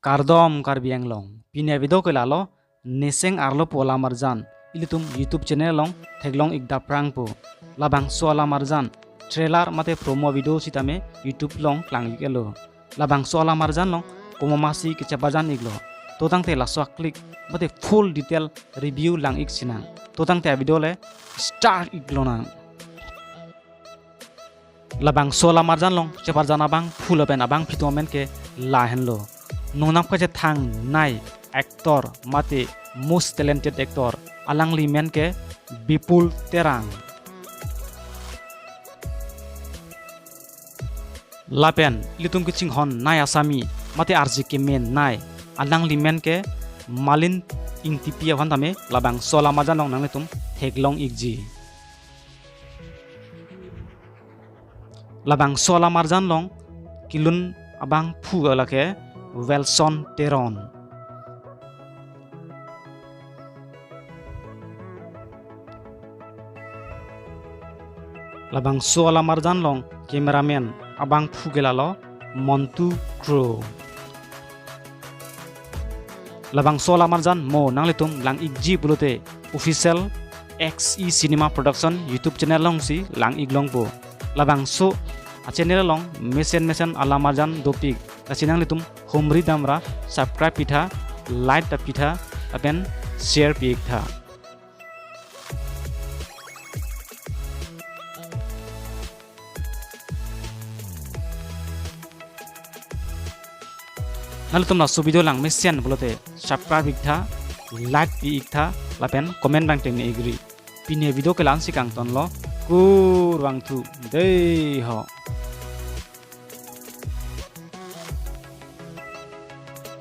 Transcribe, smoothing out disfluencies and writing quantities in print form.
Kardom karbiang long. Pinya video ke lalo neseng arlo pola marjan. Ilitum YouTube channel long teglong ikda prang po. Labang soala marjan. Trailer mate promo video sitame YouTube long klang ikelo. Labang soala marjan long komo masih kecapajan iglo. Totang te laswa klik mate full detail review lang ik sinang. Totang te video le start iglo nang. Labang soala marjan long ceparjan abang full open abang fitomen ke lahen lo. Nongnam ka thang nai actor mate most talented actor alang limen ke Bipul Terang. Lapen litum kucing hon nai asami mate arji ke men nai alang limen ke Malin ingtipia hantame labang sola marjan long nang litum heglong ikji. Labang sola marjan long kilun abang pu alake Welson Teron. Labang soala marjan long cameraman abang fugelalo Montu Crow. Labang soala marjan mo nang litum lang igji bulute official XE Cinema Production YouTube channel long si lang iglong po. Labang so channel long mesen ala marjan dopik kasinang litum homri damra subscribe pitha like ta pitha apen share pitha. Nalutum na video lang mesen bulote subscribe pitha like pitha lapen comment bang teng igri. Pine video ke lan sikang ton lo kur wang tu dei ho.